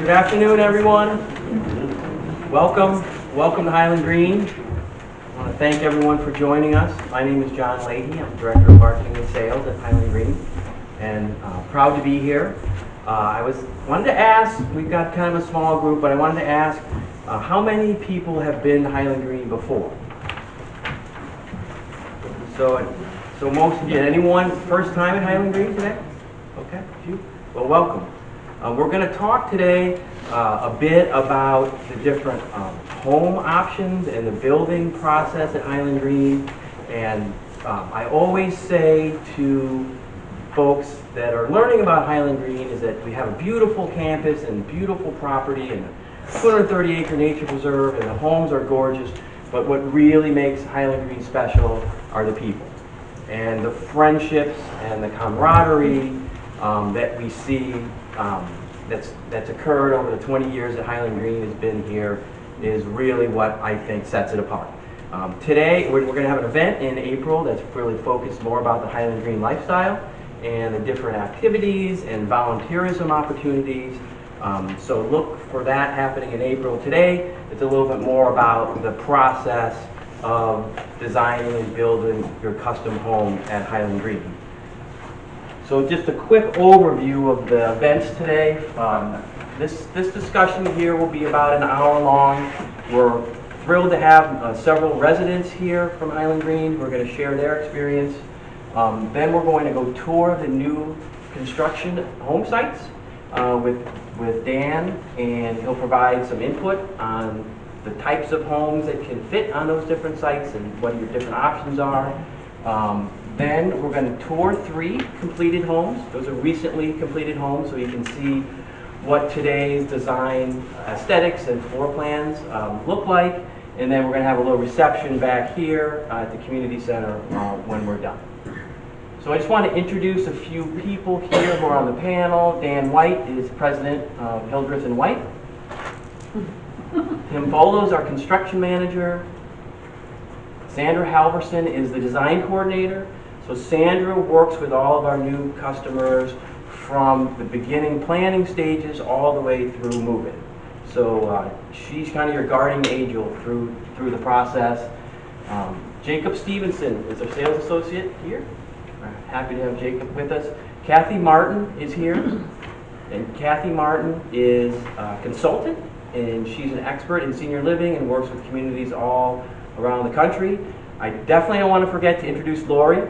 Good afternoon, everyone. Welcome to Highland Green. I want to thank everyone for joining us. My name is John Leahy. I'm Director of Marketing and Sales at Highland Green, and proud to be here. Wanted to ask, we've got kind of a small group, but I wanted to ask, how many people have been to Highland Green before? So most of you. Anyone first time at Highland Green today? Okay, a few. Well, welcome. We're going to talk today a bit about the different home options and the building process at Highland Green. And I always say to folks that are learning about Highland Green is that we have a beautiful campus and beautiful property and a 230-acre nature preserve, and the homes are gorgeous. But what really makes Highland Green special are the people and the friendships and the camaraderie that we see that's occurred over the 20 years that Highland Green has been here is really what I think sets it apart. Today we're going to have an event in April that's really focused more about the Highland Green lifestyle and the different activities and volunteerism opportunities. So look for that happening in April. Today it's a little bit more about the process of designing and building your custom home at Highland Green. So just a quick overview of the events today. This discussion here will be about an hour long. We're thrilled to have several residents here from Highland Green. We're going to share their experience. Then we're going to go tour the new construction home sites with Dan, and he'll provide some input on the types of homes that can fit on those different sites and what your different options are. Then we're going to tour 3 completed homes. Those are recently completed homes, so you can see what today's design aesthetics and floor plans look like. And then we're going to have a little reception back here at the community center when we're done. So I just want to introduce a few people here who are on the panel. Dan White is president of Hildreth & White. Tim Bolo is our construction manager. Sandra Halverson is the design coordinator. So Sandra works with all of our new customers from the beginning planning stages all the way through move-in. So she's kind of your guardian angel through the process. Jacob Stevenson is our sales associate here. We're happy to have Jacob with us. Kathy Martin is here. And Kathy Martin is a consultant, and she's an expert in senior living and works with communities all around the country. I definitely don't want to forget to introduce Lori.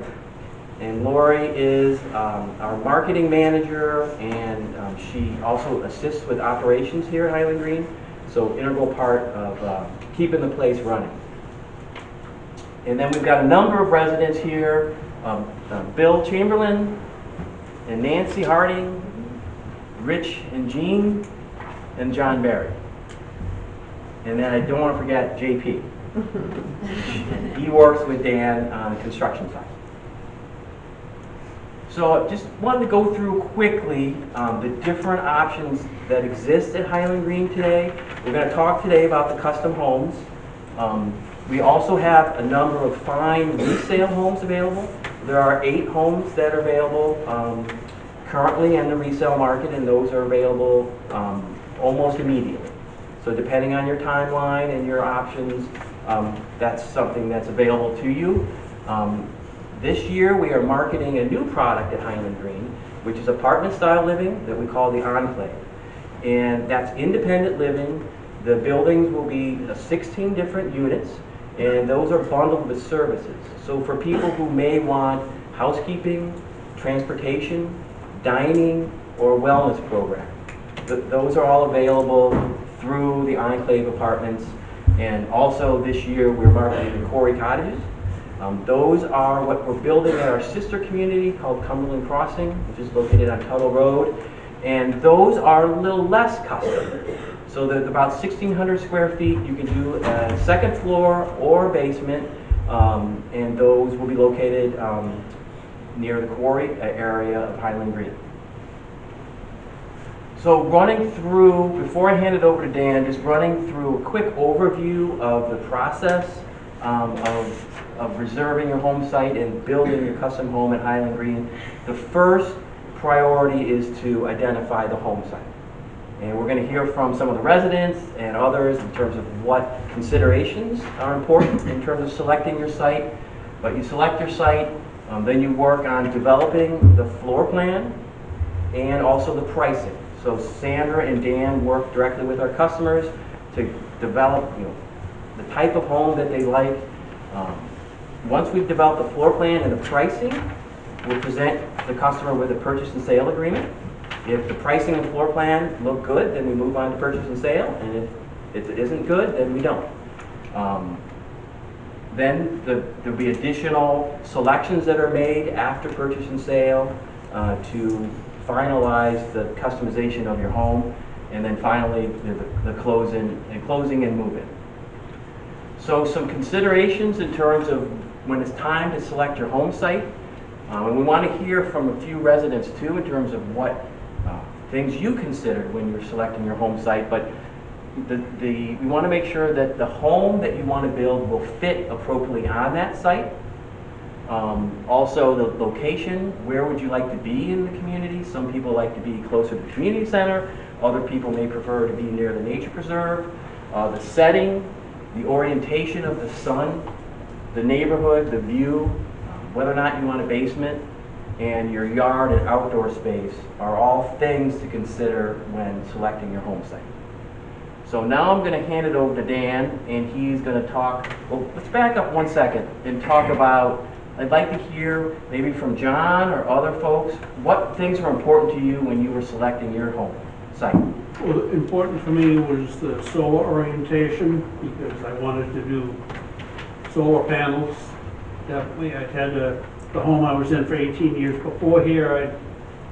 And Lori is our marketing manager, and she also assists with operations here at Highland Green. So integral part of keeping the place running. And then we've got a number of residents here. Bill Chamberlain and Nancy Harding, Rich and Jean, and John Barry. And then I don't want to forget JP. He works with Dan on the construction side. So just wanted to go through quickly the different options that exist at Highland Green today. We're going to talk today about the custom homes. We also have a number of fine resale homes available. There are 8 homes that are available currently in the resale market, and those are available almost immediately. So depending on your timeline and your options, that's something that's available to you. This year we are marketing a new product at Highland Green, which is apartment-style living that we call the Enclave. And that's independent living. The buildings will be 16 different units, and those are bundled with services. So for people who may want housekeeping, transportation, dining, or wellness program, those are all available through the Enclave apartments. And also this year we're marketing the Quarry Cottages. Those are what we're building at our sister community called Cumberland Crossing, which is located on Tuttle Road. And those are a little less custom. So they're about 1,600 square feet. You can do a second floor or basement, and those will be located near the quarry area of Highland Green. So running through, before I hand it over to Dan, just running through a quick overview of the process of reserving your home site and building your custom home at Highland Green. The first priority is to identify the home site. And we're going to hear from some of the residents and others in terms of what considerations are important in terms of selecting your site. But you select your site, then you work on developing the floor plan and also the pricing. So Sandra and Dan work directly with our customers to develop, the type of home that they like. Once we've developed the floor plan and the pricing, we'll present the customer with a purchase and sale agreement. If the pricing and floor plan look good, then we move on to purchase and sale, and if it isn't good, then we don't. Then there'll be additional selections that are made after purchase and sale to finalize the customization of your home, and then finally the closing and move-in. So some considerations in terms of when it's time to select your home site. And we want to hear from a few residents too in terms of what things you considered when you're selecting your home site. But we want to make sure that the home that you want to build will fit appropriately on that site. Also the location, where would you like to be in the community? Some people like to be closer to the community center. Other people may prefer to be near the nature preserve. The setting, the orientation of the sun, the neighborhood, the view, whether or not you want a basement, and your yard and outdoor space are all things to consider when selecting your home site. So now I'm going to hand it over to Dan, and he's going to talk. Well, let's back up 1 second and talk about, I'd like to hear maybe from John or other folks, what things were important to you when you were selecting your home site? Well, important for me was the solar orientation, because I wanted to do solar panels. Definitely, I'd had the home I was in for 18 years before here.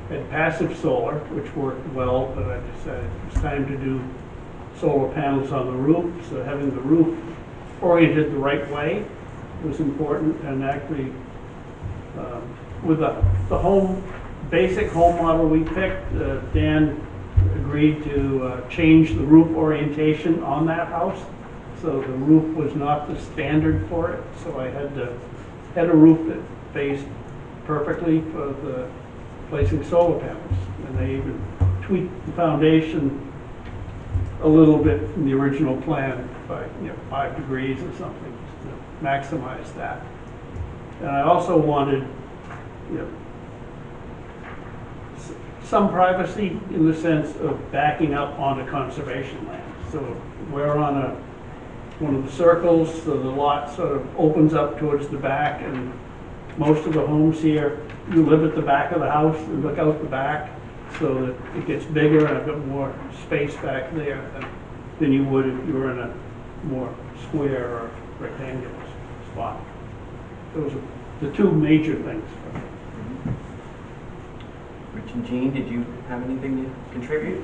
I had passive solar, which worked well, but I decided it was time to do solar panels on the roof. So having the roof oriented the right way was important. And actually, with the home, basic home model we picked, Dan agreed to change the roof orientation on that house. So the roof was not the standard for it. So I had a roof that faced perfectly for the placing solar panels. And they even tweaked the foundation a little bit from the original plan by 5 degrees or something, just to maximize that. And I also wanted some privacy in the sense of backing up onto conservation land. So we're on one of the circles, so the lot sort of opens up towards the back, and most of the homes here, you live at the back of the house and look out the back, so that it gets bigger and I've got more space back there than you would if you were in a more square or rectangular spot. Those are the two major things. Rich and Jean, did you have anything to contribute?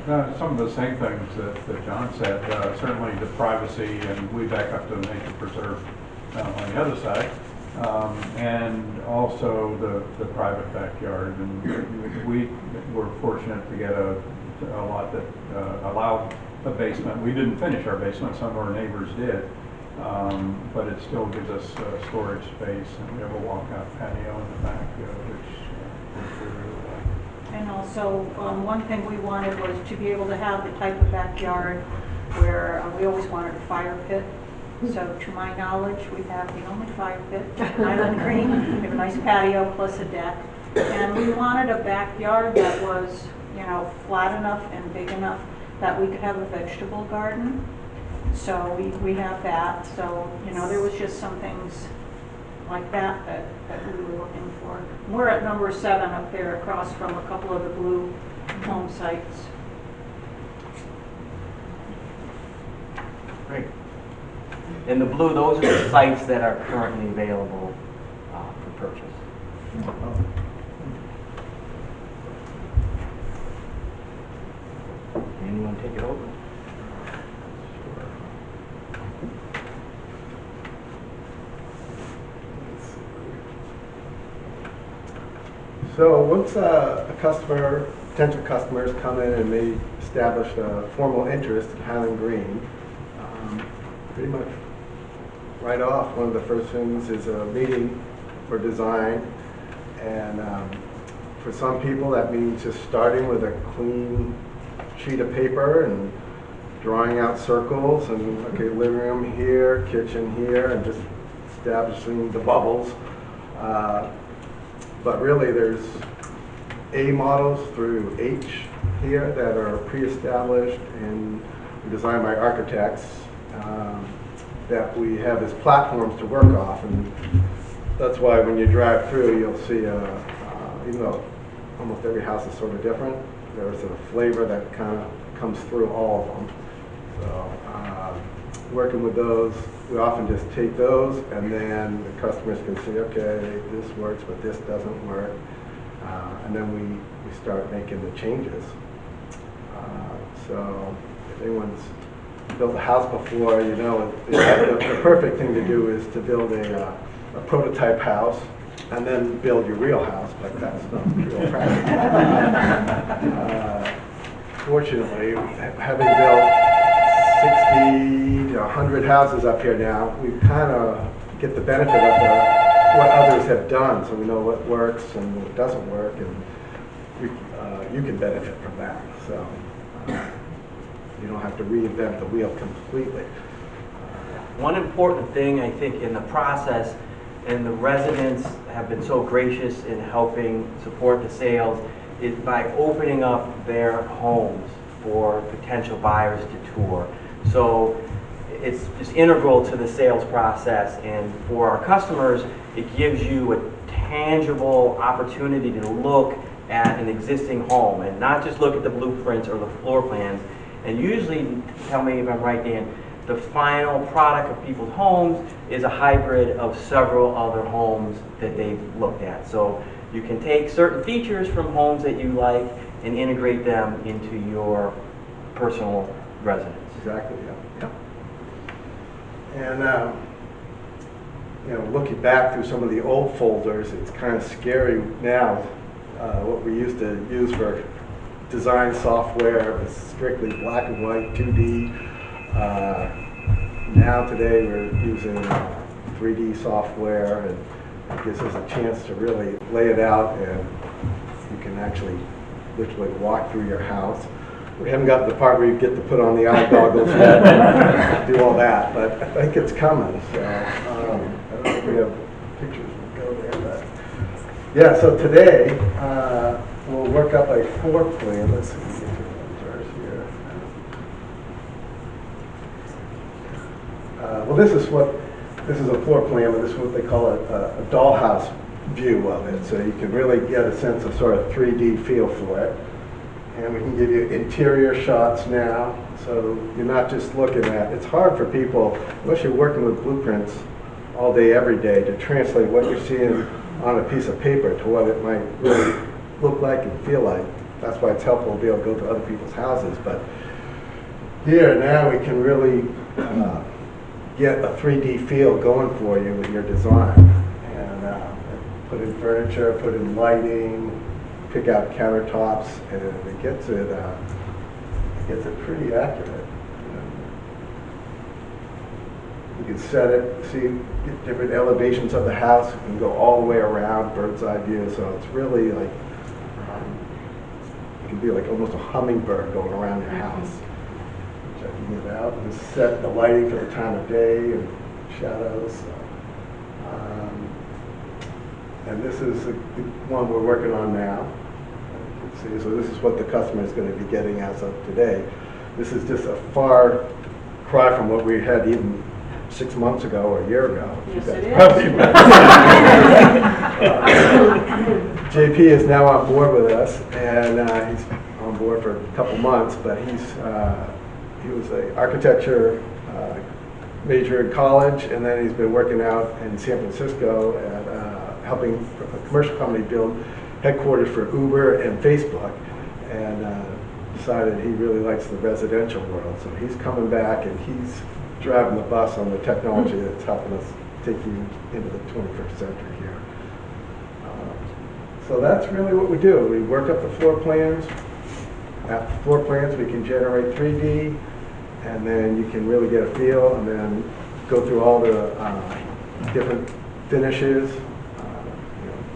Some of the same things that John said. Certainly the privacy, and we back up to the nature preserve on the other side, and also the private backyard. And we were fortunate to get a lot that allowed a basement. We didn't finish our basement; some of our neighbors did, but it still gives us storage space, and we have a walkout patio in the back, which we really like. And also, one thing we wanted was to be able to have the type of backyard where we always wanted a fire pit. So to my knowledge, we have the only fire pit in Island Green. We have a nice patio plus a deck. And we wanted a backyard that was, flat enough and big enough that we could have a vegetable garden. So we have that. So, there was just some things like that we were looking for. We're at number 7 up there across from a couple of the blue home sites. Great. In the blue, those are the sites that are currently available for purchase. Anyone take it over? So once potential customers come in and they establish a formal interest in Highland Green, pretty much right off, one of the first things is a meeting for design. And for some people, that means just starting with a clean sheet of paper and drawing out circles and, okay, living room here, kitchen here, and just establishing the bubbles. But really, there's A models through H here that are pre-established and designed by architects that we have as platforms to work off. And that's why when you drive through, you'll see, even though almost every house is sort of different, there's a flavor that kind of comes through all of them. So working with those, we often just take those and then the customers can see, okay, this works, but this doesn't work. And then we start making the changes. So if anyone's built a house before, you know, the perfect thing to do is to build a prototype house and then build your real house, but that's not real practical. Fortunately, having built 60 to 100 houses up here now, we kind of get the benefit of what others have done, so we know what works and what doesn't work, and you can benefit from that. So you don't have to reinvent the wheel completely. One important thing, I think, in the process, and the residents have been so gracious in helping support the sales, is by opening up their homes for potential buyers to tour. So it's just integral to the sales process, and for our customers, it gives you a tangible opportunity to look at an existing home and not just look at the blueprints or the floor plans. And usually, tell me if I'm right, Dan, the final product of people's homes is a hybrid of several other homes that they've looked at. So you can take certain features from homes that you like and integrate them into your personal residence. Exactly, yeah. And you know, looking back through some of the old folders, it's kind of scary now. What we used to use for design software was strictly black and white, 2D. Now today we're using 3D software, and it gives us a chance to really lay it out, and you can actually literally walk through your house. We haven't got to the part where you get to put on the eye goggles yet and do all that, but I think it's coming. So I don't know if we have pictures that go there, but yeah. So today we'll work up a floor plan. Let's see. Well, this is a floor plan, but this is what they call a dollhouse view of it. So you can really get a sense of sort of 3D feel for it. And we can give you interior shots now. So you're not just looking at, it's hard for people, unless you're working with blueprints all day, every day, to translate what you're seeing on a piece of paper to what it might really look like and feel like. That's why it's helpful to be able to go to other people's houses. But here now we can really get a 3D feel going for you with your design. And put in furniture, put in lighting, pick out countertops, and it gets it pretty accurate. You can set it, get different elevations of the house. You can go all the way around, bird's eye view. So it's really like it can be like almost a hummingbird going around your house. Checking it out, and set the lighting for the time of day and shadows. And this is the one we're working on now. You can see, so this is what the customer is going to be getting as of today. This is just a far cry from what we had even 6 months ago or a year ago. Yes, it is. JP is now on board with us, and he's on board for a couple months, but he was an architecture major in college, and then he's been working out in San Francisco at helping a commercial company build headquarters for Uber and Facebook, and decided he really likes the residential world. So he's coming back, and he's driving the bus on the technology that's helping us take you into the 21st century here. So that's really what we do. We work up the floor plans. After floor plans, we can generate 3D, and then you can really get a feel, and then go through all the different finishes,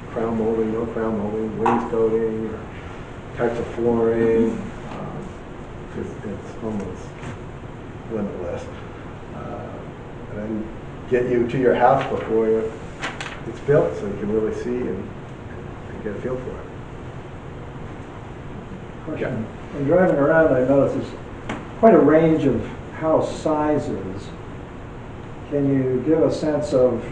crown molding, no crown molding, wainscoting, types of flooring, it's almost limitless. And then get you to your house before it's built, so you can really see and get a feel for it. Question. When driving around, I notice there's quite a range of house sizes. Can you give a sense of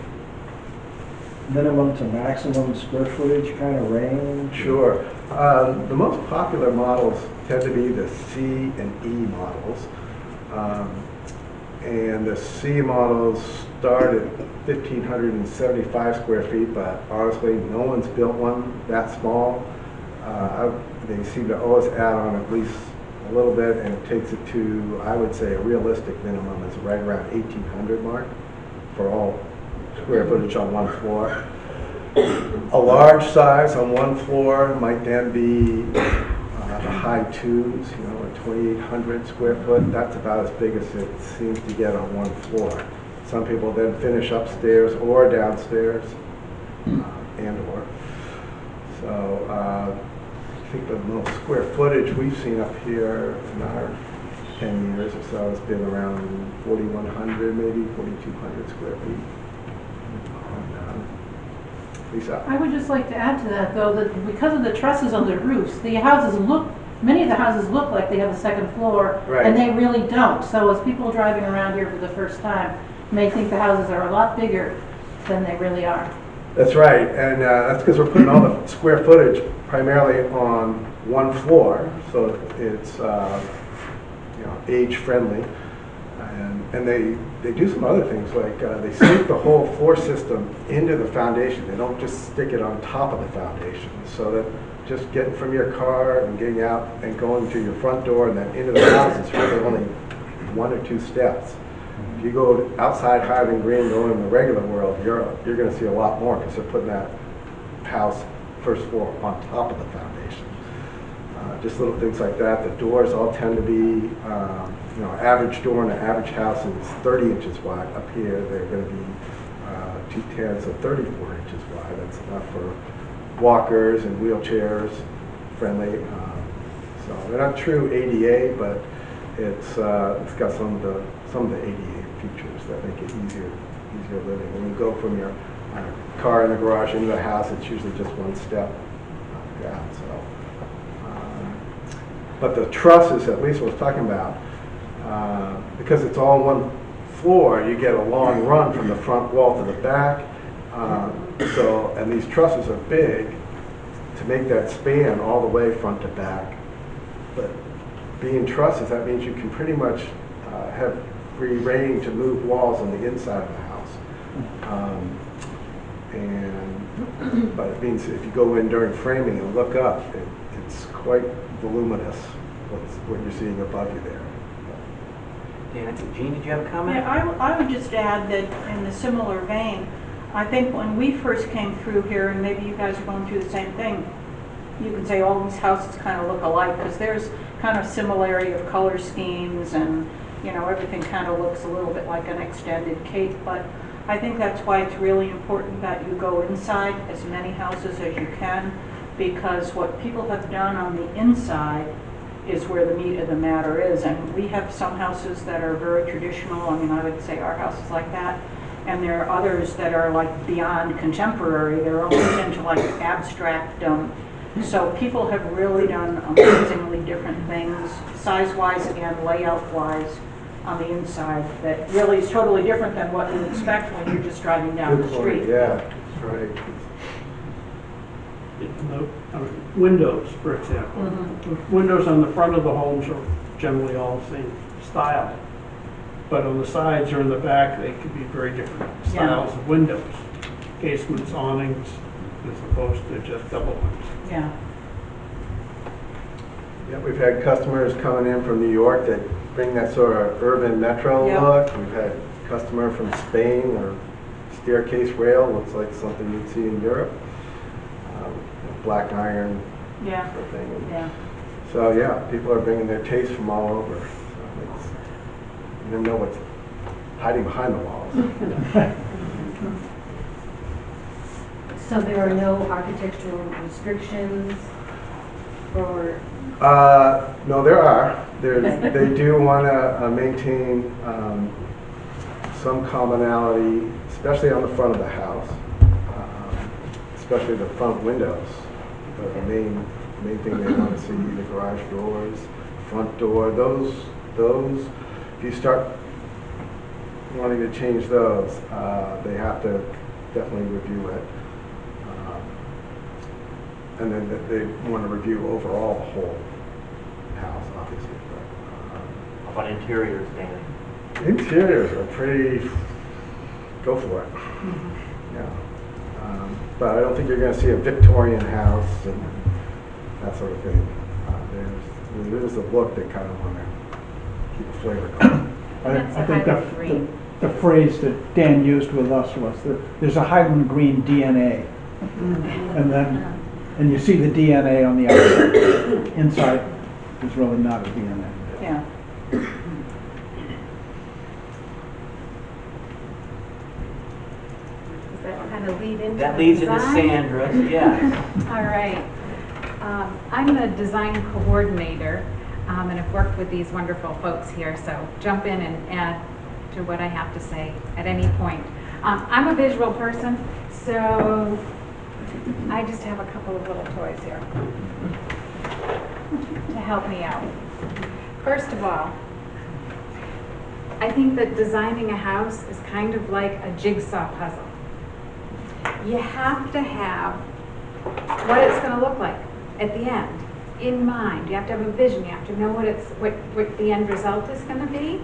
minimum to maximum square footage kind of range? Sure. The most popular models tend to be the C and E models. And the C models start at 1,575 square feet, but honestly, no one's built one that small. They seem to always add on at least a little bit, and it takes it to, I would say, a realistic minimum is right around 1,800 mark for all square footage on one floor. A large size on one floor might then be the high twos, you know, a 2,800 square foot. That's about as big as it seems to get on one floor. Some people then finish upstairs or downstairs, and or. So I think the most square footage we've seen up here in our 10 years or so has been around 4,100, maybe 4,200 square feet. Lisa? I would just like to add to that, though, that because of the trusses on the roofs, many of the houses look like they have a second floor, Right. and they really don't. So as people driving around here for the first time may think the houses are a lot bigger than they really are. That's right, and that's because we're putting all the square footage primarily on one floor, so it's age friendly, and they do some other things like they sink the whole floor system into the foundation. They don't just stick it on top of the foundation, so that just getting from your car and getting out and going to your front door and then into the house is really only 1 or 2 steps. If you go outside Highland Green, go in the regular world, you're going to see a lot more because they're putting that house first floor on top of the foundation. Just little things like that. The doors all tend to be, average door in an average house is 30 inches wide. Up here, they're going to be 2/10, so 34 inches wide. That's enough for walkers and wheelchairs, friendly. So they're not true ADA, but it's got some of the ADA features that make it easier living. When you go from your car in the garage into the house, it's usually just one step down. So, but the trusses, at least what I was talking about, because it's all one floor, you get a long run from the front wall to the back. And these trusses are big to make that span all the way front to back. But being trusses, that means you can pretty much have free reign to move walls on the inside of the house. But it means if you go in during framing and look up, it's quite voluminous what you're seeing above you there. Dan, Jean, did you have a comment? Yeah, I would just add that in a similar vein, I think when we first came through here, and maybe you guys are going through the same thing, you can say all these houses kind of look alike because there's kind of similarity of color schemes and everything kind of looks a little bit like an extended cake. But I think that's why it's really important that you go inside as many houses as you can, because what people have done on the inside is where the meat of the matter is. And we have some houses that are very traditional. I mean, I would say our house is like that. And there are others that are like beyond contemporary. They're almost into like abstract. So people have really done amazingly different things, size-wise and layout-wise, on the inside that really is totally different than what you expect when you're just driving down the street. Yeah, that's right. Windows, for example. Mm-hmm. Windows on the front of the homes are generally all the same style. But on the sides or in the back, they could be very different styles of windows. Casements, awnings, as opposed to just double ones. Yeah. Yeah, we've had customers coming in from New York that bring that sort of urban metro look. We've had a customer from Spain or staircase rail, looks like something you'd see in Europe. Black iron sort of thing. Yeah. So yeah, people are bringing their taste from all over. So you never know what's hiding behind the walls. So there are no architectural restrictions for No, there are. They do want to maintain some commonality, especially on the front of the house, especially the front windows. The main thing they want to see, the garage doors, front door, those, if you start wanting to change those, they have to definitely review it. And then they want to review overall the whole house, obviously. How about interiors, Dan? Interiors are pretty, go for it. Yeah. But I don't think you're going to see a Victorian house and that sort of thing. There's a look they kind of want to keep a flavor going. I think the phrase that Dan used with us was that there's a Highland Green DNA. And you see the DNA on the outside. Inside, there's really not a DNA. Yeah. Does that kind of lead into That the leads into design? Sandra's, yes. All right. I'm a design coordinator, and I've worked with these wonderful folks here, so jump in and add to what I have to say at any point. I'm a visual person, so I just have a couple of little toys here to help me out. First of all, I think that designing a house is kind of like a jigsaw puzzle. You have to have what it's going to look like at the end in mind. You have to have a vision. You have to know what the end result is going to be.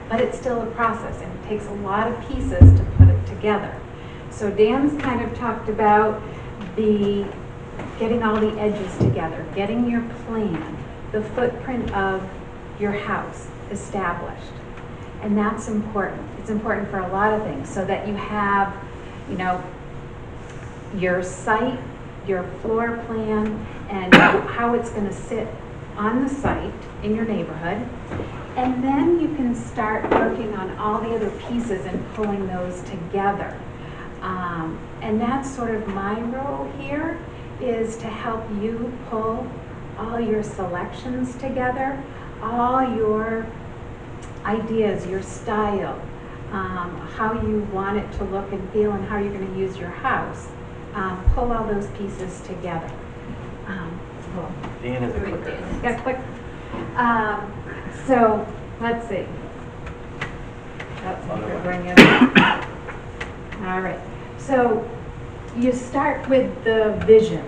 But it's still a process, and it takes a lot of pieces to put it together. So Dan's kind of talked about getting all the edges together, getting your plan, the footprint of your house established. And that's important. It's important for a lot of things, so that you have, your site, your floor plan, and how it's going to sit on the site in your neighborhood. And then you can start working on all the other pieces and pulling those together. And that's sort of my role here, is to help you pull all your selections together, all your ideas, your style, how you want it to look and feel, and how you're going to use your house. Pull all those pieces together. Cool. Dan is a clicker. Yeah, click. So let's see. That's what we're bringing. All right. So you start with the vision,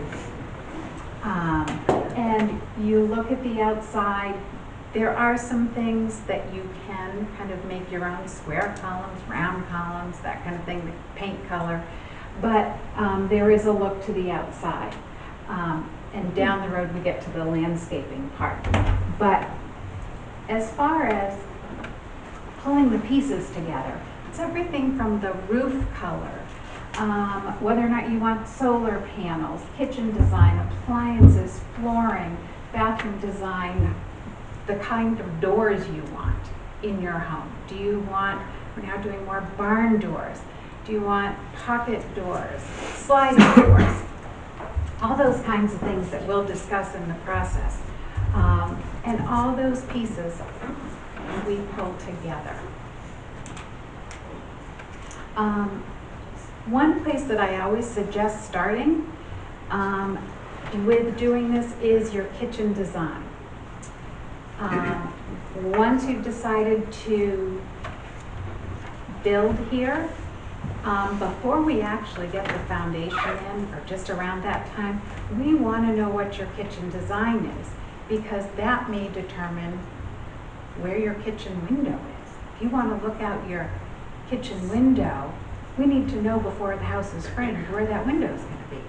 and you look at the outside. There are some things that you can kind of make your own: square columns, round columns, that kind of thing, the paint color. But there is a look to the outside. And down the road we get to the landscaping part. But as far as pulling the pieces together, it's everything from the roof color, whether or not you want solar panels, kitchen design, appliances, flooring, bathroom design, the kind of doors you want in your home. Do you want, we're now doing more barn doors. Do you want pocket doors, sliding doors? All those kinds of things that we'll discuss in the process. And all those pieces we pull together. One place that I always suggest starting with doing this is your kitchen design. Once you've decided to build here, before we actually get the foundation in, or just around that time, we want to know what your kitchen design is, because that may determine where your kitchen window is. If you want to look out your kitchen window, we need to know before the house is framed where that window is going to be.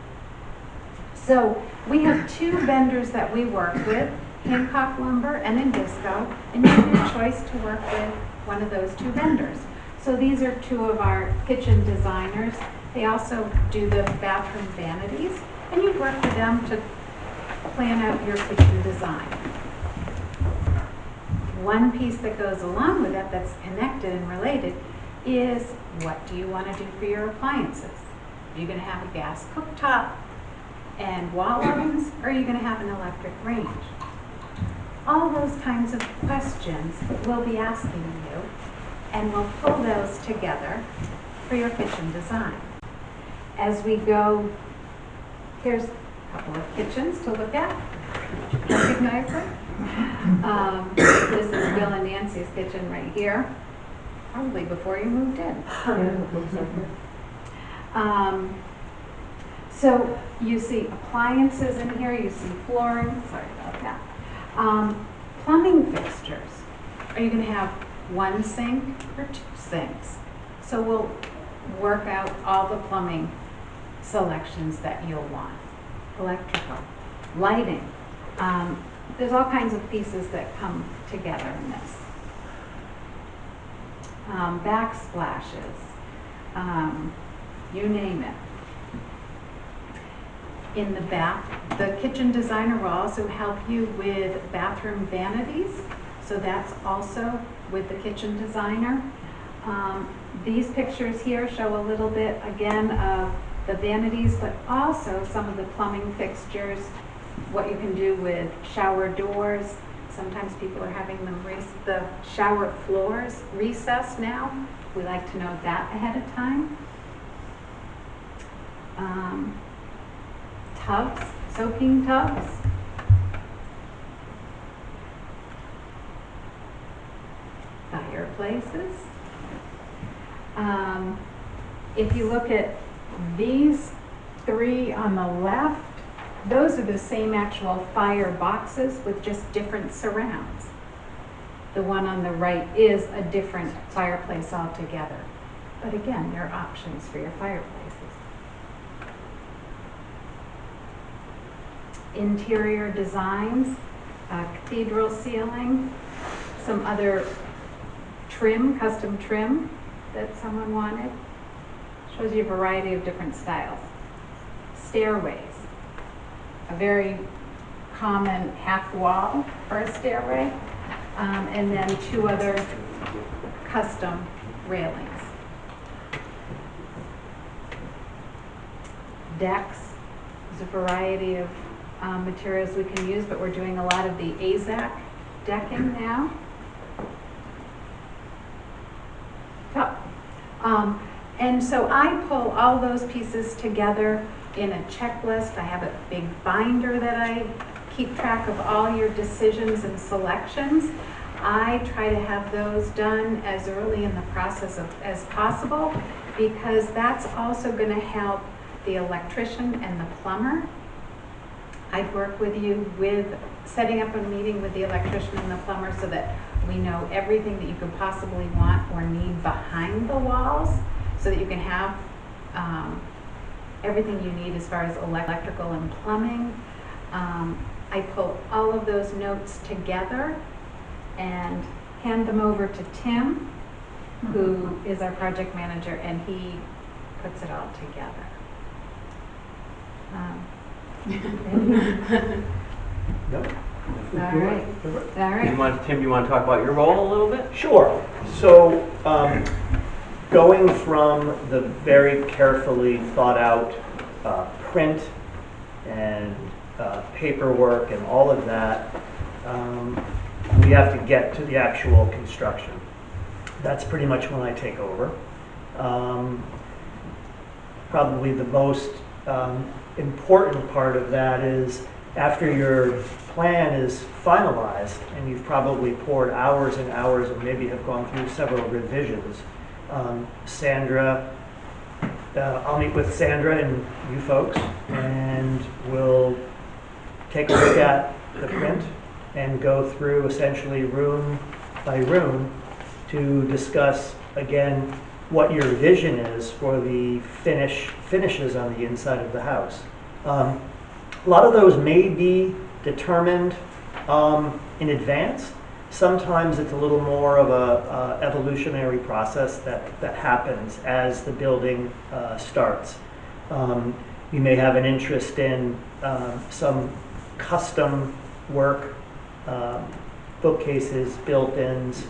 So we have two vendors that we work with, Hancock Lumber and Indisco, and you have your choice to work with one of those two vendors. So these are two of our kitchen designers. They also do the bathroom vanities, and you work with them to plan out your kitchen design. One piece that goes along with that that's connected and related is, what do you want to do for your appliances? Are you going to have a gas cooktop and wall ovens, or are you gonna have an electric range? All those kinds of questions we'll be asking you, and we'll pull those together for your kitchen design. As we go, here's a couple of kitchens to look at. Recognize them? This is Bill and Nancy's kitchen right here, probably before you moved in. So you see appliances in here, you see flooring, sorry about that. Plumbing fixtures. Are you going to have one sink or two sinks? So we'll work out all the plumbing selections that you'll want. Electrical, lighting. There's all kinds of pieces that come together in this. Backsplashes, you name it. In the back, the kitchen designer will also help you with bathroom vanities. So that's also with the kitchen designer. These pictures here show a little bit, again, of the vanities, but also some of the plumbing fixtures, what you can do with shower doors. Sometimes people are having them the shower floors recessed now. We like to know that ahead of time. Tubs, soaking tubs. Fireplaces. If you look at these three on the left, those are the same actual fire boxes with just different surrounds. The one on the right is a different fireplace altogether. But again, there are options for your fireplaces. Interior designs, cathedral ceiling, some other trim, custom trim that someone wanted. Shows you a variety of different styles. Stairways, a very common half wall for a stairway, and then two other custom railings. Decks, there's a variety of materials we can use, but we're doing a lot of the AZAC decking now. And so I pull all those pieces together in a checklist. I have a big binder that I keep track of all your decisions and selections. I try to have those done as early in the process as possible, because that's also going to help the electrician and the plumber. I'd work with you with setting up a meeting with the electrician and the plumber so that we know everything that you could possibly want or need behind the walls, so that you can have everything you need as far as electrical and plumbing. I pull all of those notes together and hand them over to Tim, who is our project manager, and he puts it all together. Nope. All right. All right. Tim, you want to talk about your role a little bit? Sure. So, going from the very carefully thought out print and paperwork and all of that, we have to get to the actual construction. That's pretty much when I take over. Probably the most important part of that is after your plan is finalized and you've probably poured hours and hours and maybe have gone through several revisions. Sandra, I'll meet with Sandra and you folks, and we'll take a look at the print and go through essentially room by room to discuss again what your vision is for the finishes on the inside of the house. A lot of those may be determined in advance. Sometimes it's a little more of a evolutionary process that happens as the building starts. You may have an interest in some custom work, bookcases, built-ins.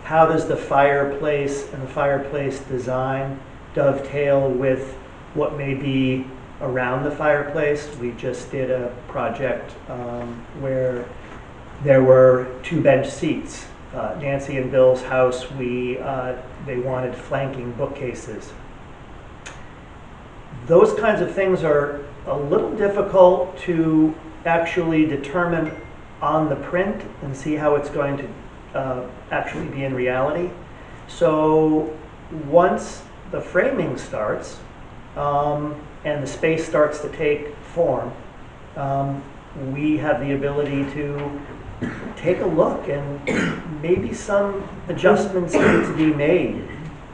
How does the fireplace and the fireplace design dovetail with what may be around the fireplace. We just did a project where there were 2 bench seats. Nancy and Bill's house, they wanted flanking bookcases. Those kinds of things are a little difficult to actually determine on the print and see how it's going to actually be in reality. So once the framing starts and the space starts to take form, we have the ability to take a look, and maybe some adjustments need to be made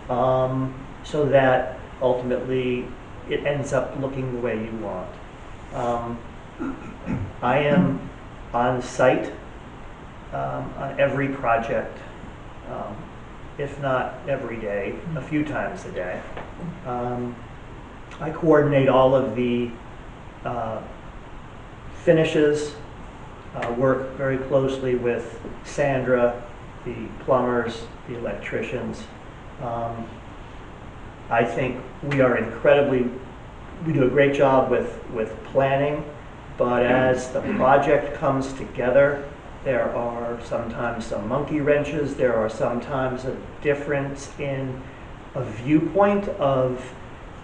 so that ultimately it ends up looking the way you want. I am on site on every project, if not every day, a few times a day. I coordinate all of the finishes, work very closely with Sandra, the plumbers, the electricians. I think we do a great job with planning, but as the project comes together, there are sometimes some monkey wrenches, there are sometimes a difference in a viewpoint of,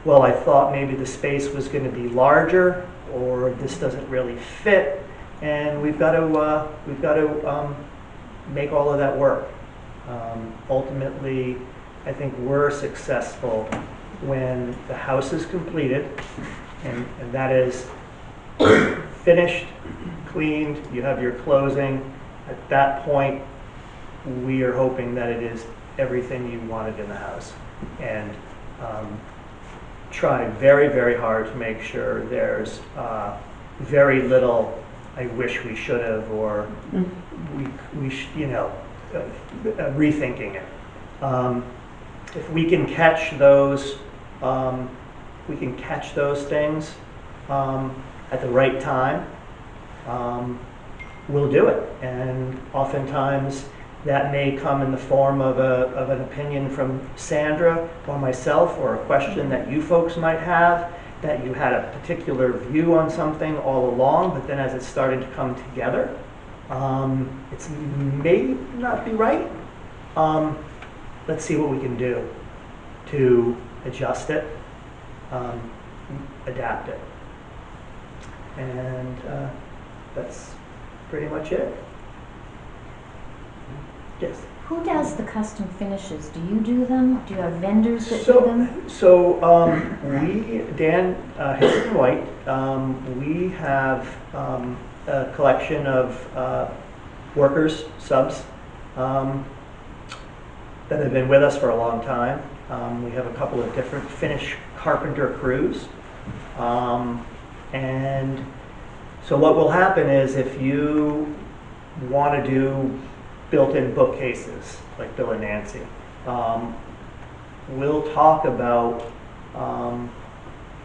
well, I thought maybe the space was going to be larger, or this doesn't really fit, and we've got to make all of that work. Ultimately, I think we're successful when the house is completed, and that is finished, cleaned, you have your closing. At that point, we are hoping that it is everything you wanted in the house, and try very, very hard to make sure there's very little I wish we should have, or rethinking it. If we can catch those, things at the right time, we'll do it. And oftentimes that may come in the form of an opinion from Sandra or myself, or a question that you folks might have, that you had a particular view on something all along, but then as it's starting to come together, it's may not be right. Let's see what we can do to adjust it, adapt it. And that's pretty much it. Yes? Who does the custom finishes? Do you do them? Do you have vendors that do So, them? Dan Hickson White, we have a collection of workers, subs, that have been with us for a long time. We have a couple of different Finnish carpenter crews. And so what will happen is, if you want to do built-in bookcases, like Bill and Nancy, we'll talk about,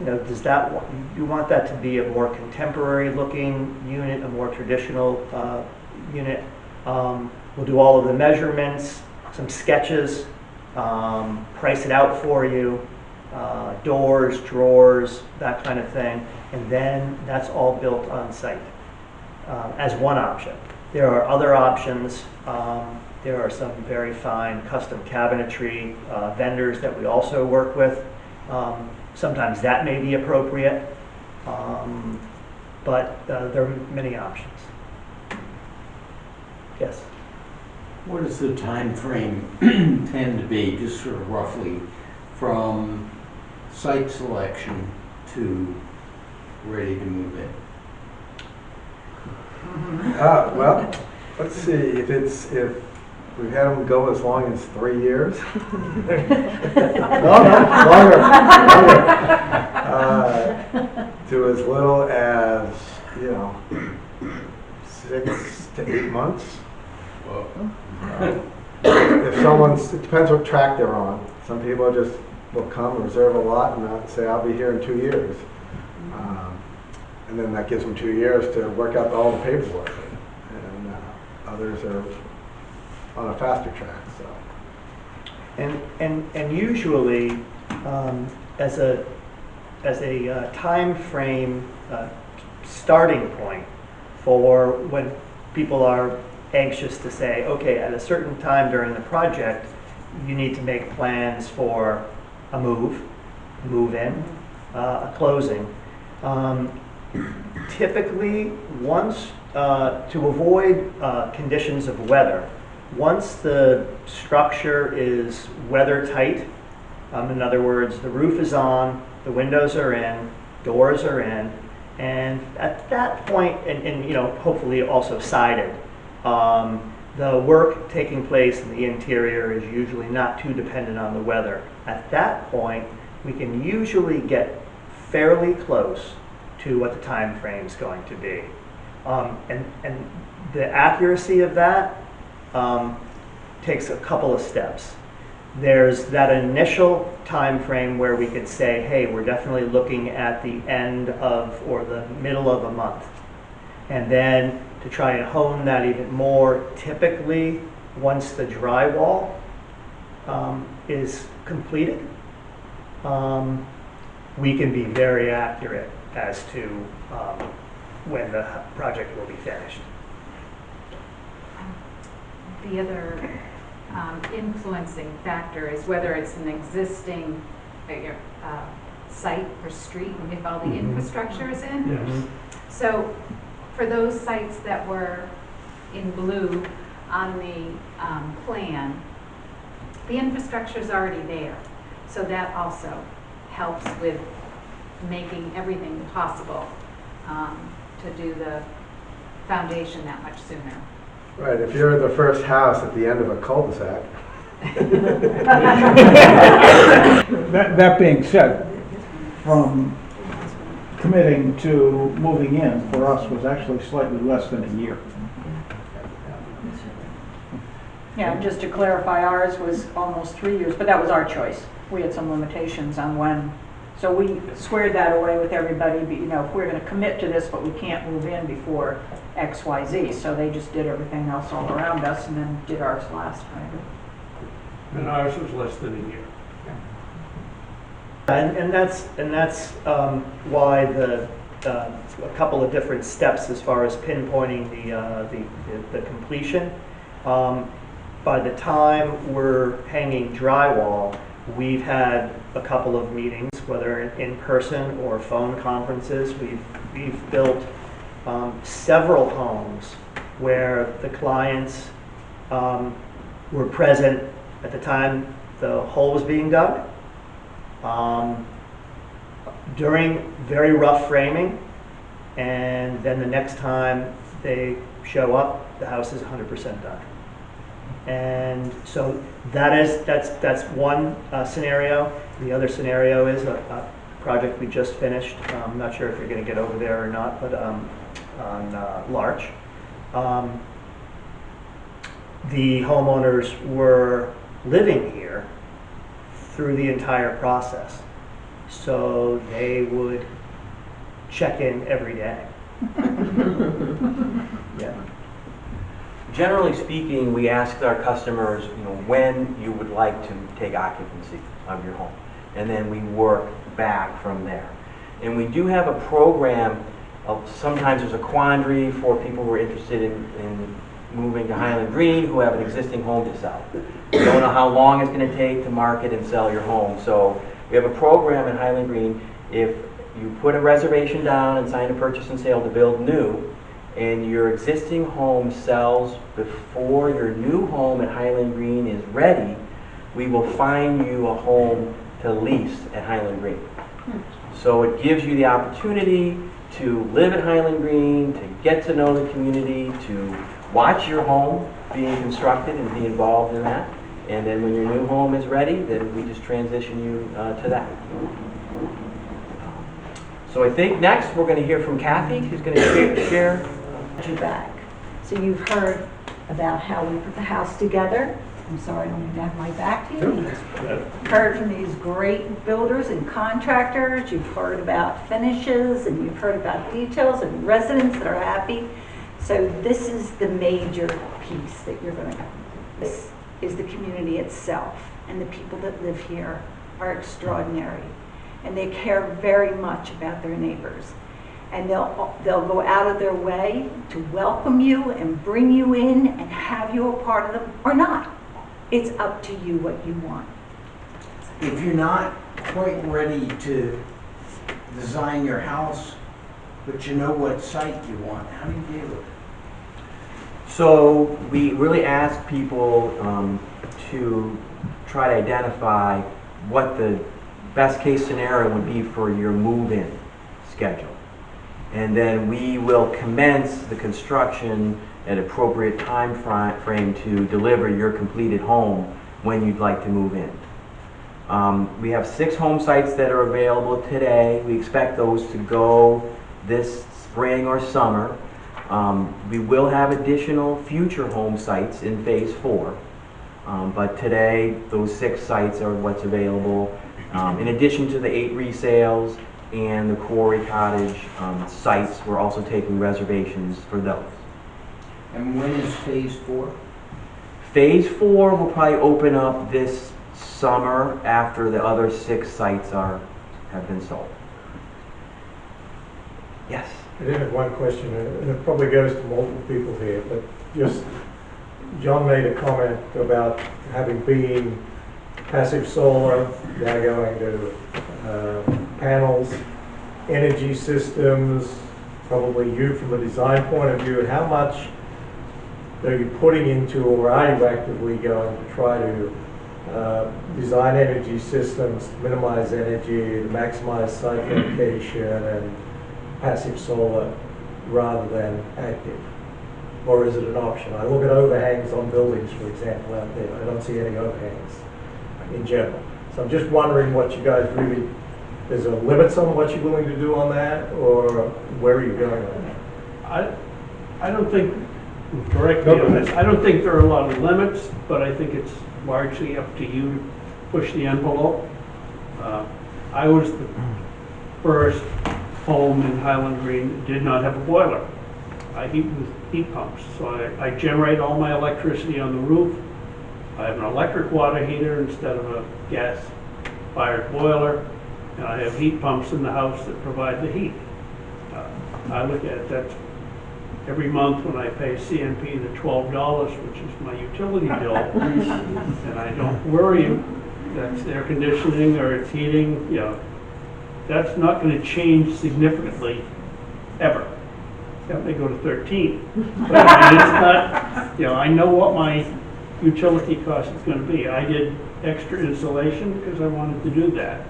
you want that to be a more contemporary looking unit, a more traditional unit. We'll do all of the measurements, some sketches, price it out for you, doors, drawers, that kind of thing, and then that's all built on site as one option. There are other options. There are some very fine custom cabinetry vendors that we also work with. Sometimes that may be appropriate, but there are many options. Yes? What does the time frame tend to be, just sort of roughly, from site selection to ready to move in? Well, let's see, if we've had them go as long as 3 years. Longer. To as little as, 6 to 8 months. It depends what track they're on. Some people just will come, reserve a lot, and not say, I'll be here in 2 years. And then that gives them 2 years to work out all the paperwork. And others are on a faster track. So. And usually, as time frame starting point for when people are anxious to say, okay, at a certain time during the project, you need to make plans for a move-in, a closing. Typically, once, to avoid conditions of weather, once the structure is weather tight, in other words, the roof is on, the windows are in, doors are in, and at that point, and you know, hopefully also sided, the work taking place in the interior is usually not too dependent on the weather. At that point, we can usually get fairly close to what the time frame is going to be. And the accuracy of that takes a couple of steps. There's that initial time frame where we could say, hey, we're definitely looking at the end of or the middle of a month. And then to try and hone that even more, typically once the drywall is completed, we can be very accurate as to when the project will be finished. The other influencing factor is whether it's an existing site or street if all the infrastructure is in. Yes. So for those sites that were in blue on the plan, the infrastructure is already there. So that also helps with making everything possible to do the foundation that much sooner. Right, if you're the first house at the end of a cul-de-sac. That being said, from committing to moving in, for us, was actually slightly less than a year. Yeah, just to clarify, ours was almost 3 years, but that was our choice. We had some limitations on when. So we squared that away with everybody, but, you know, if we're going to commit to this, but we can't move in before X, Y, Z. So they just did everything else all around us and then did ours last time. And ours was less than a year. And that's why a couple of different steps as far as pinpointing the completion. By the time we're hanging drywall, we've had a couple of meetings, whether in person or phone conferences. We've built several homes where the clients were present at the time the hole was being dug, during very rough framing, and then the next time they show up, the house is 100% done. And so that's one scenario. The other scenario is a project we just finished. I'm not sure if you're going to get over there or not, but on Larch. The homeowners were living here through the entire process. So they would check in every day. Yeah. Generally speaking, we ask our customers, you know, when you would like to take occupancy of your home, and then we work back from there. And we do have a program. Sometimes there's a quandary for people who are interested in moving to Highland Green who have an existing home to sell. You don't know how long it's going to take to market and sell your home. So we have a program in Highland Green. If you put a reservation down and sign a purchase and sale to build new, and your existing home sells before your new home at Highland Green is ready, we will find you a home to lease at Highland Green. So it gives you the opportunity to live at Highland Green, to get to know the community, to watch your home being constructed and be involved in that. And then when your new home is ready, then we just transition you to that. So I think next we're going to hear from Kathy, who's going to share. You back. So you've heard about how we put the house together. I'm sorry I don't even have my back to you. You've heard from these great builders and contractors. You've heard about finishes and you've heard about details and residents that are happy. So this is the major piece that you're going to go. This is the community itself, and the people that live here are extraordinary. and they care very much about their neighbors. And they'll go out of their way to welcome you and bring you in and have you a part of them, or not. It's up to you what you want. If you're not quite ready to design your house, but you know what site you want, how do you deal with it? So we really ask people to try to identify what the best case scenario would be for your move-in schedule. And then we will commence the construction at appropriate time frame to deliver your completed home when you'd like to move in. We have 6 home sites that are available today. We expect those to go this spring or summer. We will have additional future home sites in phase 4. But today, those 6 sites are what's available. In addition to the 8 resales and the Quarry Cottage sites, we're also taking reservations for those. And when is phase 4? Phase 4 will probably open up this summer after the other 6 sites have been sold. Yes? I did have one question, and it probably goes to multiple people here, but just, John made a comment about having been passive solar, now going to panels, energy systems, probably you from a design point of view. How much are you putting into, or are you actively going to try to design energy systems, minimize energy, to maximize site location and passive solar rather than active? Or is it an option? I look at overhangs on buildings, for example, out there. I don't see any overhangs in general. So I'm just wondering what you guys really, is there limits on what you're willing to do on that, or where are you going on that? I don't think, correct me on this, I don't think there are a lot of limits, but I think it's largely up to you to push the envelope. I was the first home in Highland Green that did not have a boiler. I heat with heat pumps, so I generate all my electricity on the roof. I have an electric water heater instead of a gas-fired boiler, and I have heat pumps in the house that provide the heat. I look at it, that's every month when I pay CMP the $12, which is my utility bill, and I don't worry that's air conditioning or it's heating, you know, that's not going to change significantly ever. That may go to 13. But I mean, it's not, you know, I know what my utility cost is going to be. I did extra insulation because I wanted to do that.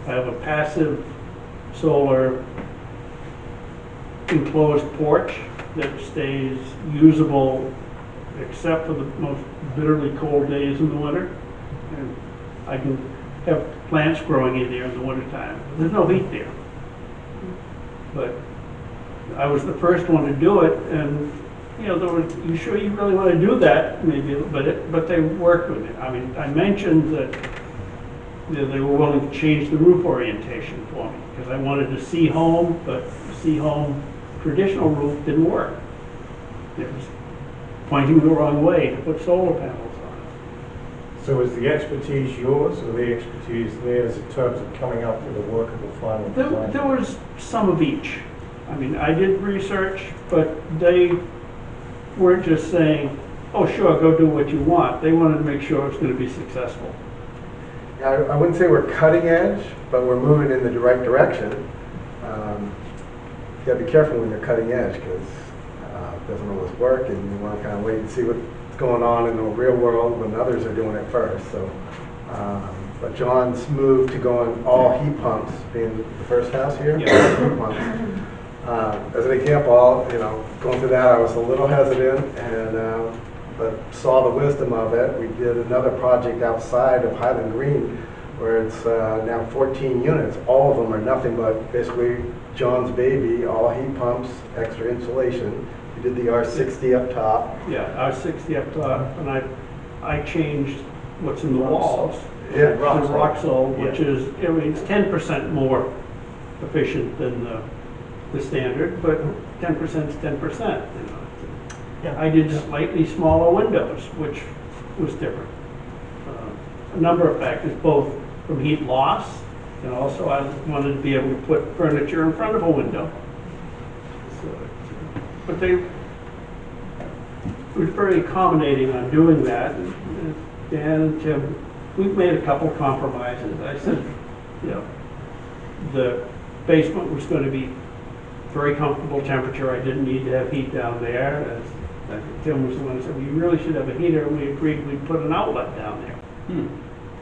I have a passive solar enclosed porch that stays usable except for the most bitterly cold days in the winter. And I can have plants growing in there in the wintertime. There's no heat there. But I was the first one to do it, and you know, you sure you really want to do that? Maybe, but they worked with it. I mean, I mentioned that they were willing to change the roof orientation for me because I wanted to see home, but see home traditional roof didn't work. It was pointing the wrong way to put solar panels on it. So is the expertise yours, or the expertise theirs in terms of coming up with a workable final design? There was some of each. I mean, I did research, but they weren't just saying, oh, sure, go do what you want. They wanted to make sure it's going to be successful. Yeah, I wouldn't say we're cutting edge, but we're moving in the right direction. You got to be careful when you're cutting edge because it doesn't always work, and you want to kind of wait and see what's going on in the real world when others are doing it first. So, but John's moved to going all heat pumps, being the first house here. Yeah. Heat pumps. As an example, you know, going through that, I was a little hesitant, and but saw the wisdom of it. We did another project outside of Highland Green, where it's now 14 units. All of them are nothing but basically John's baby, all heat pumps, extra insulation. We did the R60 up top. Yeah, R60 up top, and I changed what's in the walls. Yeah, The Roxol, which is, I mean, it's 10% more efficient than the standard, but 10% is 10%. You know. Yeah. I did slightly smaller windows, which was different. A number of factors, both from heat loss And also, I wanted to be able to put furniture in front of a window. So, but they were very accommodating on doing that. And Dan and Tim, we've made a couple compromises. I said, you know, the basement was going to be very comfortable temperature. I didn't need to have heat down there. As Tim was the one who said, well, you really should have a heater. And we agreed we'd put an outlet down there.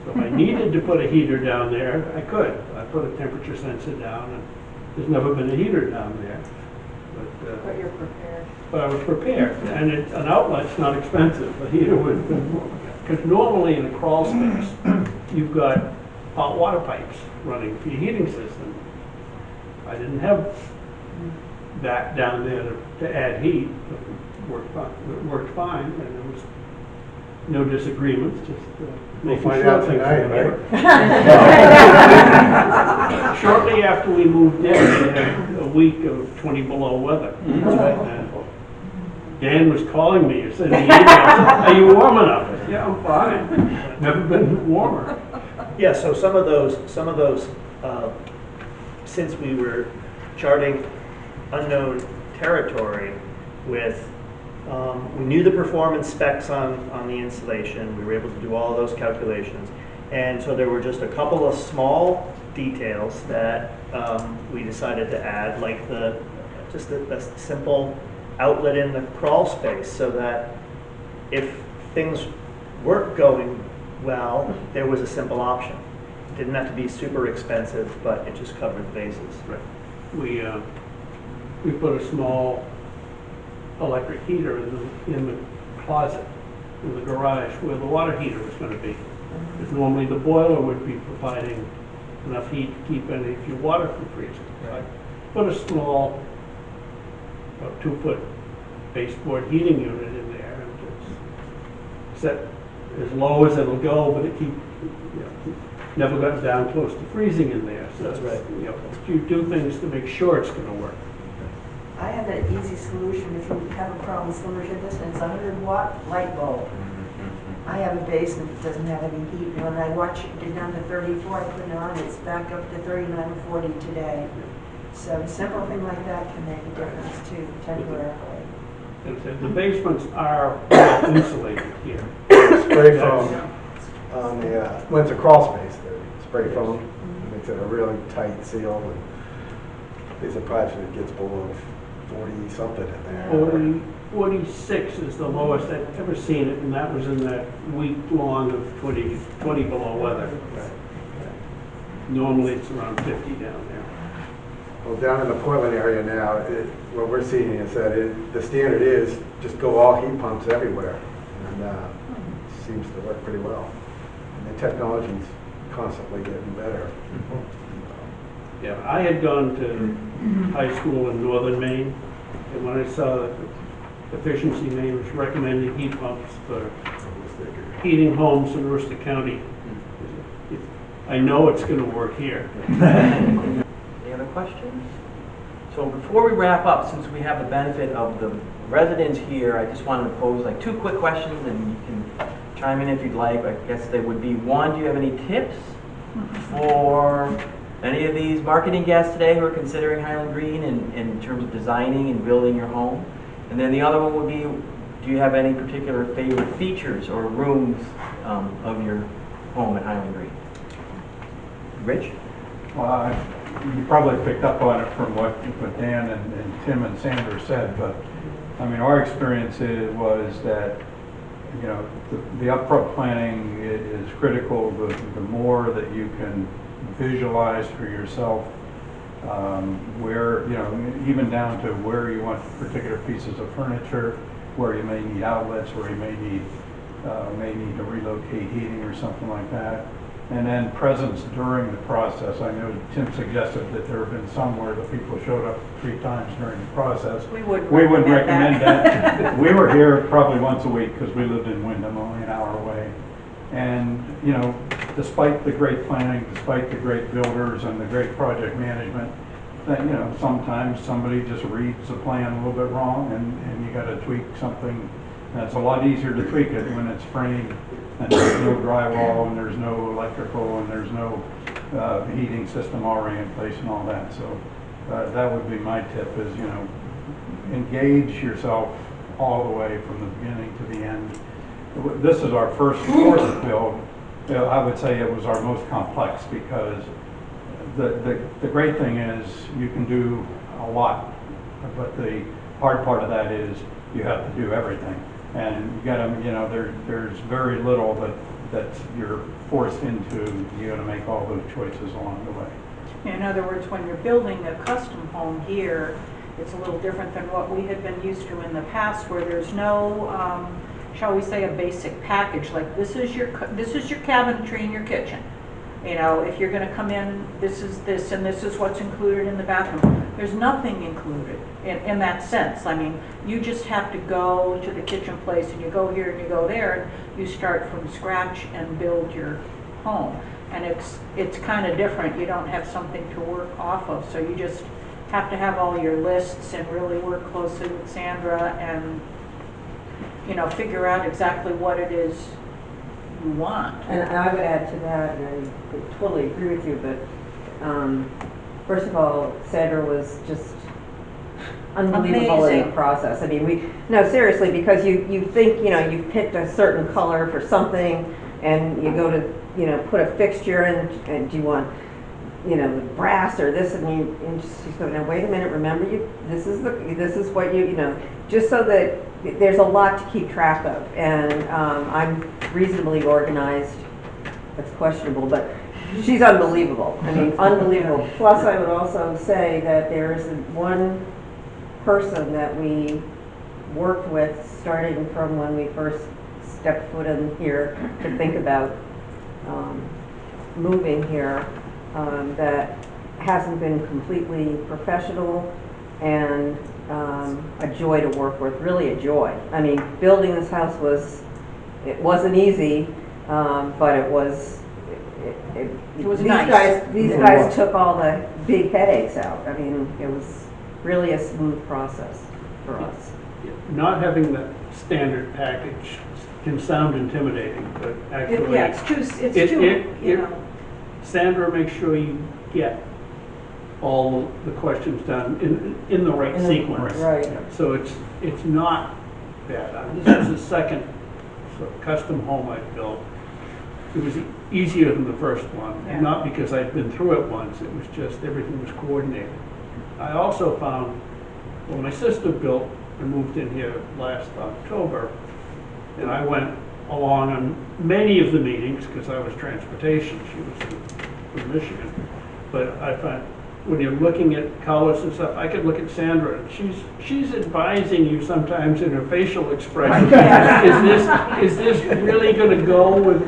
So if I needed to put a heater down there, I could. I put a temperature sensor down, and there's never been a heater down there. But you're prepared. But I was prepared, and an outlet's not expensive. A heater would, because normally in a crawl space, you've got hot water pipes running for your heating system. I didn't have that down there to add heat. It worked fine, and there was no disagreements, just making find sure out things tonight, would right? work. Shortly after we moved in, we had a week of 20 below weather. And Dan was calling me, or sending emails, are you warm enough? I said, yeah, I'm fine. Never been warmer. Yeah, so some of those, since we were charting unknown territory with, we knew the performance specs on the insulation, we were able to do all of those calculations. And so there were just a couple of small details that we decided to add, like just a simple outlet in the crawl space, so that if things weren't going well, there was a simple option. It didn't have to be super expensive, but it just covered the bases. Right. We put a small electric heater in the closet, in the garage, where the water heater was going to be. Because normally the boiler would be providing enough heat to keep any of your water from freezing. So I put a small, 2-foot baseboard heating unit in there, and it's set as low as it'll go, but it never got down close to freezing in there. So that's right. You do things to make sure it's going to work. I have an easy solution if you have a problem similar to this, and it's a 100-watt light bulb. I have a basement that doesn't have any heat, and when I watch it get down to 34, I put it on, it's back up to 39 or 40 today. So a simple thing like that can make a difference too, temporarily. The basements are well insulated here. Spray foam on the, when it's a crawl space, the spray foam makes it a really tight seal, and be surprised if it gets below 40-something in there. 46 is the lowest I've ever seen it, and that was in that week long of 20 below weather. Normally it's around 50 down there. Well, down in the Portland area now, what we're seeing is that the standard is just go all heat pumps everywhere, and it seems to work pretty well. And the technology's constantly getting better. Yeah, I had gone to high school in northern Maine, and when I saw that Efficiency Maine was recommending heat pumps for heating homes in Worcester County, I know it's going to work here. Any other questions? So before we wrap up, since we have the benefit of the residents here, I just wanted to pose like 2 quick questions, and you can chime in if you'd like. I guess they would be, one, do you have any tips for any of these marketing guests today who are considering Highland Green in terms of designing and building your home? And then the other one would be, do you have any particular favorite features or rooms of your home at Highland Green? Rich? Well, you probably picked up on it from what Dan and Tim and Sandra said, but I mean, our experience was that, you know, the upfront planning is critical. The more that you can visualize for yourself, where, you know, even down to where you want particular pieces of furniture, where you may need outlets, where you may need to relocate heating or something like that. And then presence during the process. I know Tim suggested that there have been some where the people showed up 3 times during the process. We wouldn't recommend that. We were here probably once a week because we lived in Wyndham, only an hour away. And, you know, despite the great planning, despite the great builders and the great project management, that, you know, sometimes somebody just reads the plan a little bit wrong, and you got to tweak something. And it's a lot easier to tweak it when it's framed and there's no drywall and there's no electrical and there's no heating system already in place and all that. So that would be my tip is, engage yourself all the way from the beginning to the end. This is our fourth build. I would say it was our most complex because the great thing is you can do a lot, but the hard part of that is you have to do everything. And you gotta, there's very little that you're forced into. You gotta make all those choices along the way. In other words, when you're building a custom home here, it's a little different than what we had been used to in the past, where there's no, shall we say, a basic package, like this is your cabinetry in your kitchen. If you're gonna come in, this is this, and this is what's included in the bathroom. There's nothing included in that sense. I mean, you just have to go to the kitchen place, and you go here and you go there, and you start from scratch and build your home. And it's kind of different. You don't have something to work off of, so you just have to have all your lists and really work closely with Sandra and figure out exactly what it is you want. And I would add to that, and I totally agree with you, but first of all, Sandra was just unbelievable in the process. I mean, seriously, because you think, you've picked a certain color for something, and you go to, put a fixture in, and do you want, brass or this, and she's going, now wait a minute, remember this is what just so that there's a lot to keep track of. And I'm reasonably organized. That's questionable, but she's unbelievable. I mean, unbelievable. Plus, I would also say that there is one person that we worked with starting from when we first stepped foot in here to think about moving here, that hasn't been completely professional and a joy to work with, really a joy. I mean, building this house wasn't easy, but it was nice. These guys took all the big headaches out. I mean, it was really a smooth process for us. Not having that standard package can sound intimidating, but actually, Sandra makes sure you get all the questions done in the right sequence. Right. So it's not bad. This is the second custom home I've built. It was easier than the first one, and not because I'd been through it once. It was just everything was coordinated. I also found, when my sister built and moved in here last October, and I went along on many of the meetings because I was transportation. She was from Michigan. But I find when you're looking at colors and stuff, I could look at Sandra, and she's advising you sometimes in her facial expression. Is this really going to go with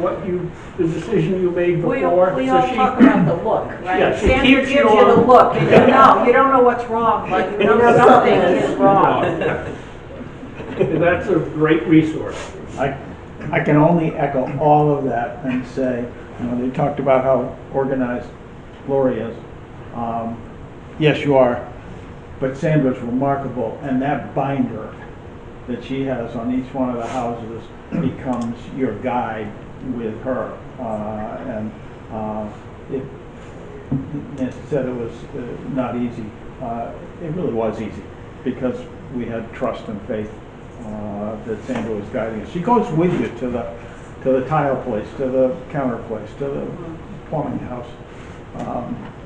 the decision you made before? We all talk about the look, right? Yeah, she Sandra keeps gives you you the on- look, and you don't know what's wrong, like you know something is wrong. And that's a great resource. I can only echo all of that and say, they talked about how organized Lori is. Yes, you are, but Sandra's remarkable, and that binder that she has on each one of the houses becomes your guide with her. Nancy said it was not easy. It really was easy because we had trust and faith that Sandra was guiding us. She goes with you to the tile place, to the counter place, to the plumbing house,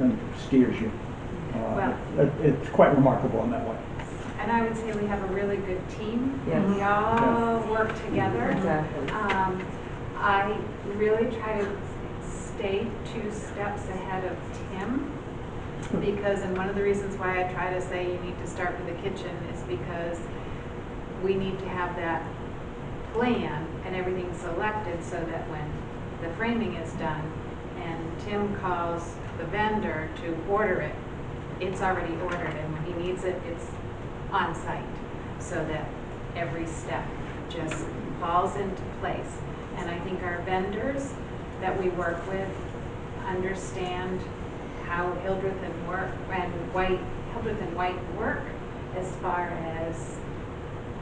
and steers you. It's quite remarkable in that way. And I would say we have a really good team. Yes. We all work together. Exactly. I really try to stay 2 steps ahead of Tim, because, and one of the reasons why I try to say you need to start with the kitchen is because we need to have that plan and everything selected so that when the framing is done and Tim calls the vendor to order it, it's already ordered, and when he needs it, it's on site, so that every step just falls into place. And I think our vendors that we work with understand how Hildreth and White work as far as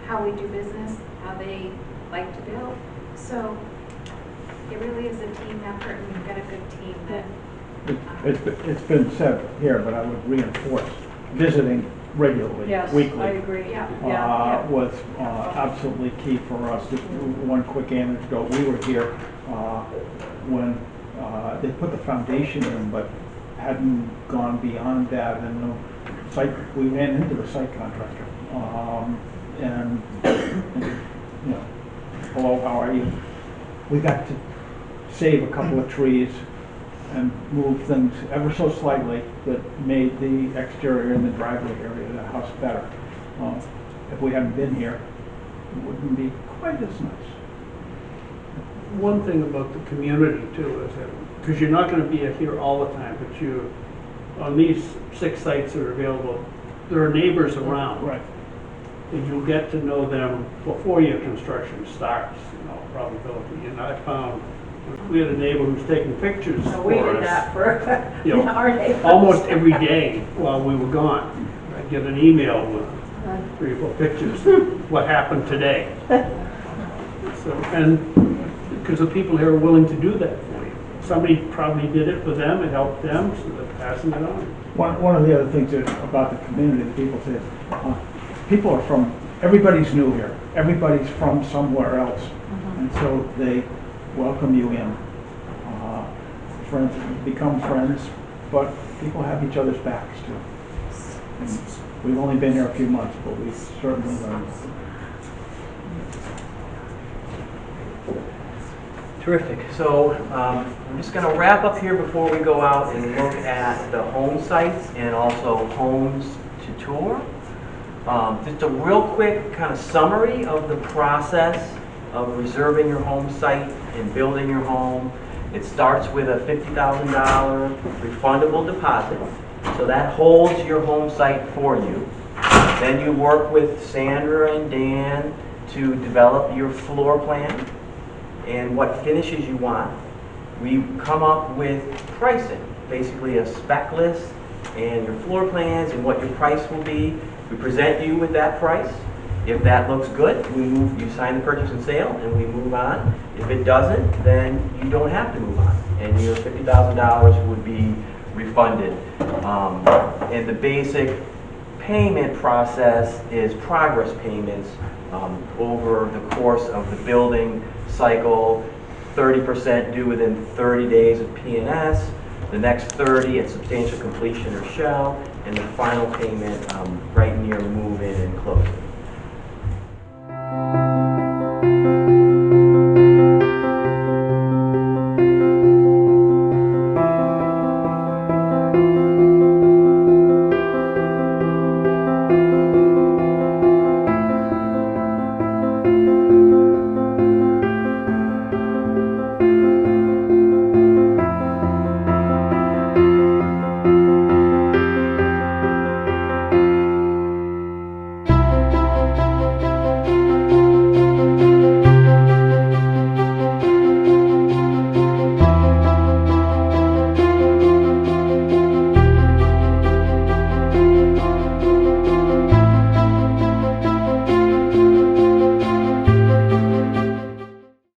how we do business, how they like to build. So it really is a team effort, and we've got a good team that It's been said here, but I would reinforce, visiting regularly, Yes, weekly. I agree, yeah. Was absolutely key for us. Just one quick anecdote, we were here when they put the foundation in, but hadn't gone beyond that, and we ran into the site contractor. And, you know, hello, how are you? We got to save a couple of trees and move things ever so slightly that made the exterior and the driveway area of the house better. If we hadn't been here, it wouldn't be quite as nice. One thing about the community too is that, because you're not gonna be here all the time, but on these 6 sites that are available, there are neighbors around. Right. And you'll get to know them before your construction starts, probability. And I found, we had a neighbor who's taking pictures So for we us. did that for You know, our neighbors. almost every day while we were gone. I'd get an email with 3 or 4 pictures, what happened today. So, and because the people here are willing to do that for you. Somebody probably did it for them, it helped them, so they're passing it on. One of the other things about the community that people say, people are everybody's new here. Everybody's from somewhere else. And so they welcome you in. Friends become friends, but people have each other's backs too. And we've only been here a few months, but we've certainly learned. Terrific. So I'm just going to wrap up here before we go out and look at the home sites and also homes to tour. Just a real quick kind of summary of the process of reserving your home site and building your home. It starts with a $50,000 refundable deposit. So that holds your home site for you. Then you work with Sandra and Dan to develop your floor plan and what finishes you want. We come up with pricing, basically a spec list and your floor plans and what your price will be. We present you with that price. If that looks good, you sign the purchase and sale and we move on. If it doesn't, then you don't have to move on and your $50,000 would be refunded. And the basic payment process is progress payments over the course of the building cycle. 30% due within 30 days of P&S, the next 30 at substantial completion or shell, and the final payment right near move-in and closing.